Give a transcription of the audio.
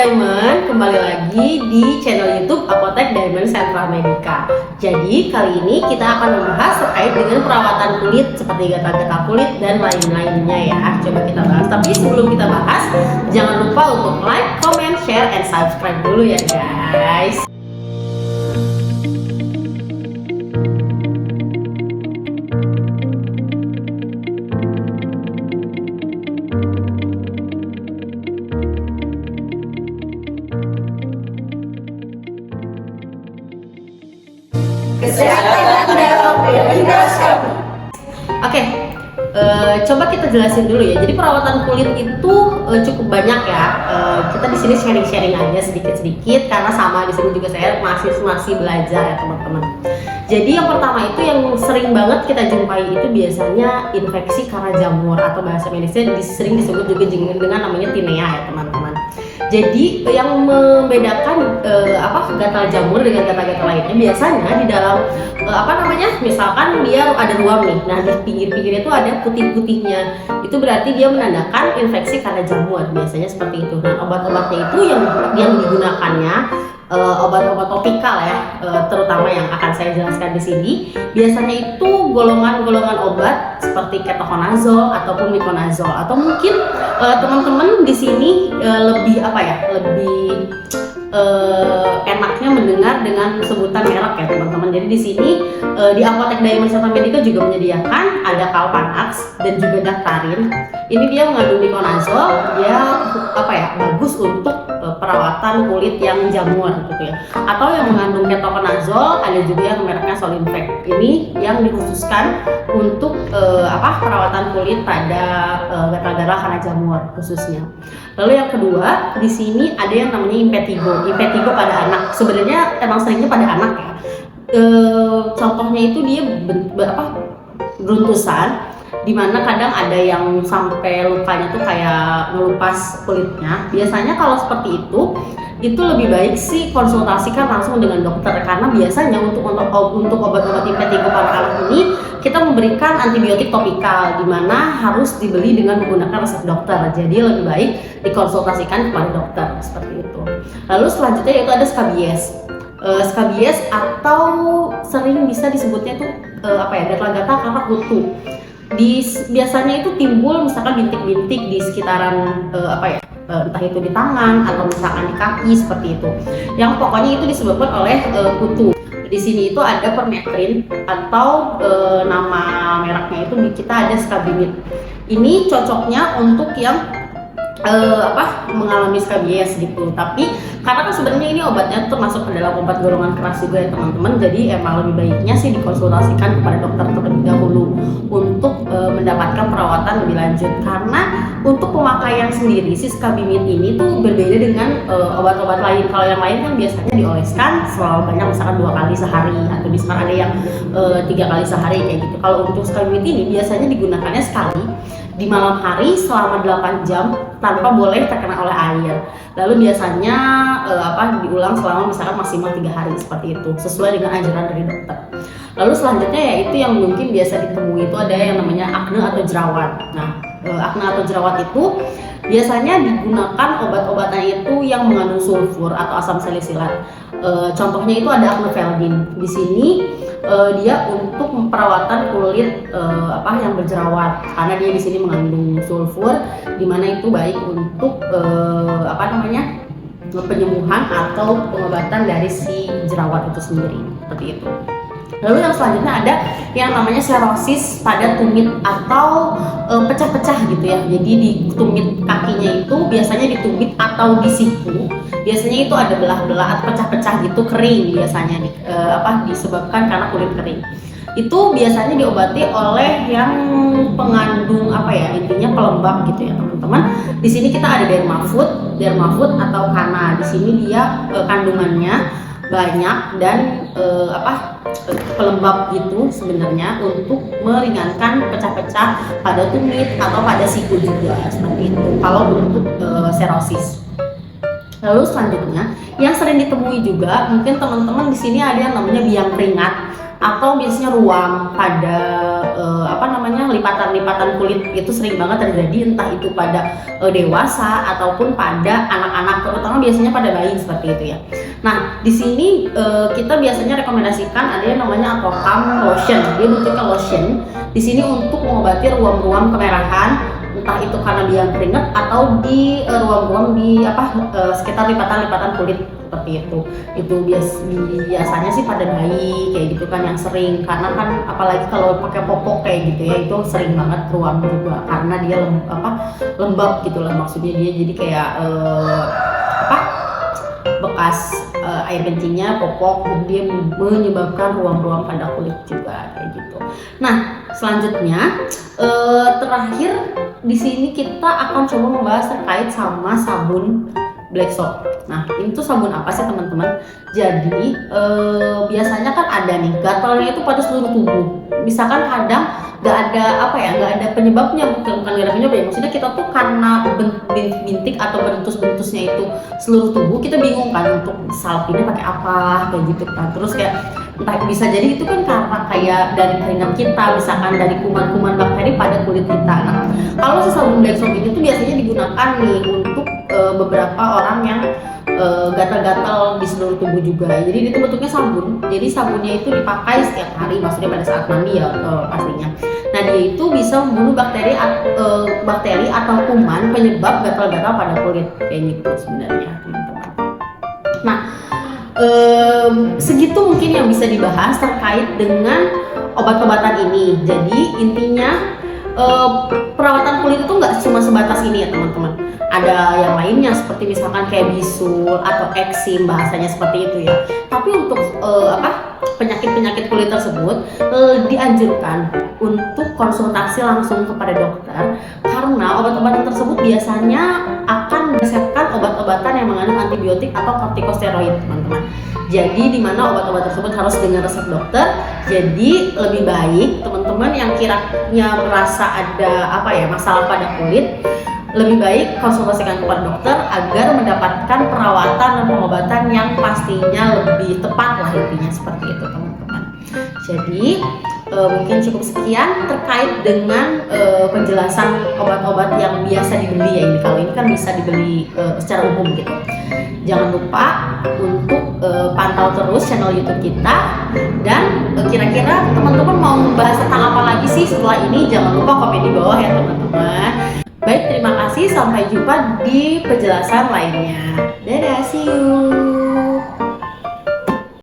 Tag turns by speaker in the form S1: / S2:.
S1: Diamond, kembali lagi di channel YouTube Apotek Diamond Sentra Medica. Jadi kali ini kita akan membahas terkait dengan perawatan kulit seperti gatal-gatal kulit dan lain-lainnya ya. Coba kita bahas. Tapi sebelum kita bahas, jangan lupa untuk like, comment, share, and subscribe dulu ya guys.
S2: Kesehatan dalam prioritas kamu.
S1: Oke, coba kita jelasin dulu ya. Jadi perawatan kulit itu cukup banyak ya. Kita di sini sharing-sharing aja sedikit-sedikit karena sama di sini juga saya masih belajar ya teman-teman. Jadi yang pertama itu yang sering banget kita jumpai itu biasanya infeksi karena jamur atau bahasa medisnya sering disebut juga dengan namanya tinea ya teman-teman. Jadi yang membedakan gatal jamur dengan gatal-gatal lainnya biasanya di dalam misalkan dia ada ruam nih, nah di pinggir-pinggirnya itu ada putih-putihnya, itu berarti dia menandakan infeksi karena jamur, biasanya seperti itu. Nah obat-obatnya itu yang digunakannya obat-obat topikal ya, terutama yang akan saya jelaskan di sini. Biasanya itu golongan-golongan obat seperti ketoconazole ataupun miconazole, atau mungkin teman-teman di sini lebih enaknya mendengar dengan sebutan merek ya teman-teman. Jadi di sini di Apotek Diamond Sentra Medica juga menyediakan ada Calpanax dan juga Dactarin. Ini dia mengandung miconazole, dia bagus untuk perawatan kulit yang jamur gitu ya. Atau yang mengandung ketoconazole, ada juga yang mereknya Solinvac. Ini yang dikhususkan untuk perawatan kulit pada gatal-gatal karena jamur khususnya. Lalu yang kedua, di sini ada yang namanya Impetigo pada anak. Sebenarnya emang seringnya pada anak ya. Contohnya itu dia beruntusan, dimana kadang ada yang sampai lukanya tuh kayak ngelupas kulitnya. Biasanya kalau seperti itu lebih baik sih konsultasikan langsung dengan dokter, karena biasanya untuk obat-obat Impetigo pada anak ini kita memberikan antibiotik topikal, dimana harus dibeli dengan menggunakan resep dokter. Jadi lebih baik dikonsultasikan kepada dokter seperti itu. Lalu selanjutnya yaitu ada Scabies. Scabies atau sering bisa disebutnya tuh gatal-gatal karena kutu. Biasanya itu timbul misalkan bintik-bintik di sekitaran entah itu di tangan atau misalkan di kaki seperti itu. Yang pokoknya itu disebabkan oleh kutu. Di sini itu ada permetrin atau nama mereknya itu kita ada Scabimid. Ini cocoknya untuk yang mengalami scabies gitu. Tapi karena kan sebenarnya ini obatnya termasuk ke dalam obat golongan keras juga ya teman-teman. Jadi emang lebih baiknya sih dikonsultasikan kepada dokter terlebih dahulu untuk mendapatkan perawatan lebih lanjut. Karena untuk pemakaian sendiri si Scabimid ini tuh berbeda dengan obat-obat lain. Kalau yang lain kan biasanya dioleskan selalu banyak, misalkan 2 kali sehari, atau misalkan ada yang 3 kali sehari kayak gitu. Kalau untuk Scabimid ini biasanya digunakannya sekali di malam hari selama 8 jam tanpa boleh terkena oleh air. Lalu biasanya diulang selama misalkan maksimal 3 hari seperti itu, sesuai dengan anjuran dari dokter. Lalu selanjutnya yaitu yang mungkin biasa ditemui itu ada yang namanya akne atau jerawat. Nah, akne atau jerawat itu biasanya digunakan obat-obatan itu yang mengandung sulfur atau asam salisilat. Contohnya itu ada Acnefeldin. Di sini dia untuk perawatan kulit yang berjerawat, karena dia di sini mengandung sulfur, dimana itu baik untuk penyembuhan atau pengobatan dari si jerawat itu sendiri seperti itu. Lalu yang selanjutnya ada yang namanya serosis pada tumit atau pecah-pecah gitu ya. Jadi di tumit kakinya itu biasanya di tumit atau di siku, biasanya itu ada belah-belah atau pecah-pecah gitu, kering biasanya disebabkan karena kulit kering. Itu biasanya diobati oleh yang pengandung intinya pelembab gitu ya teman-teman. Di sini kita ada Dermafood atau Kana. Di sini dia kandungannya banyak dan pelembab gitu sebenarnya, untuk meringankan pecah-pecah pada tumit atau pada siku juga seperti itu kalau bentuk serosis. Lalu selanjutnya yang sering ditemui juga mungkin teman-teman di sini ada yang namanya biang keringat. atau biasanya ruam pada lipatan-lipatan kulit itu sering banget terjadi, entah itu pada dewasa ataupun pada anak-anak, terutama biasanya pada bayi seperti itu ya. Nah, di sini kita biasanya rekomendasikan ada yang namanya Atocam lotion. Dia bentuknya lotion. Di sini untuk mengobati ruam-ruam kemerahan, entah itu karena dia keringat atau di ruam-ruam di sekitar lipatan-lipatan kulit seperti itu. Itu biasanya sih pada bayi kayak gitu kan yang sering, karena kan apalagi kalau pakai popok kayak gitu ya, itu sering banget ruam juga karena dia lembab gitulah, maksudnya dia jadi kayak bekas air kencingnya popok, dia menyebabkan ruam-ruam pada kulit juga kayak gitu. Nah, selanjutnya terakhir di sini kita akan coba membahas terkait sama sabun Black Soap. Nah, ini tuh sabun apa sih teman-teman? Jadi biasanya kan ada nih gatalnya itu pada seluruh tubuh. Misalkan kadang nggak ada penyebabnya, bukan nggak ada penyebab ya. Maksudnya kita tuh karena bintik atau bentus-bentusnya itu seluruh tubuh, kita bingung kan untuk salpinnya pakai apa kayak gitu kan. Terus kayak entah bisa jadi itu kan karena kayak dari keringat kita, misalkan dari kuman-kuman bakteri pada kulit kita. Nah, kalau si sabun Black Soap ini tuh biasanya digunakan nih untuk beberapa orang yang gatal-gatal di seluruh tubuh juga. Jadi itu bentuknya sabun. Jadi sabunnya itu dipakai setiap hari, maksudnya pada saat mandi ya pastinya. Nah, dia itu bisa membunuh bakteri atau kuman penyebab gatal-gatal pada kulit kayak gitu sebenarnya, teman-teman. Nah, segitu mungkin yang bisa dibahas terkait dengan obat-obatan ini. Jadi intinya perawatan kulit itu nggak cuma sebatas ini ya teman-teman. Ada yang lainnya seperti misalkan kayak bisul atau eksim, bahasanya seperti itu ya. Tapi untuk penyakit-penyakit kulit tersebut dianjurkan untuk konsultasi langsung kepada dokter, karena obat-obatan tersebut biasanya akan meresepkan obat-obatan yang mengandung antibiotik atau kortikosteroid, teman-teman. Jadi di mana obat-obat tersebut harus dengan resep dokter. Jadi lebih baik teman-teman yang kiranya merasa ada masalah pada kulit, lebih baik konsultasikan kepada dokter agar mendapatkan perawatan dan pengobatan yang pastinya lebih tepat lah, intinya seperti itu teman-teman. Jadi mungkin cukup sekian terkait dengan penjelasan obat-obat yang biasa dibeli ya. Ini kalau ini kan bisa dibeli secara umum gitu. Jangan lupa untuk pantau terus channel YouTube kita, dan kira-kira teman-teman mau membahas tentang apa lagi sih setelah ini, jangan lupa komen di bawah ya teman-teman. Baik, terima kasih, sampai jumpa di penjelasan lainnya. Dadah, see you.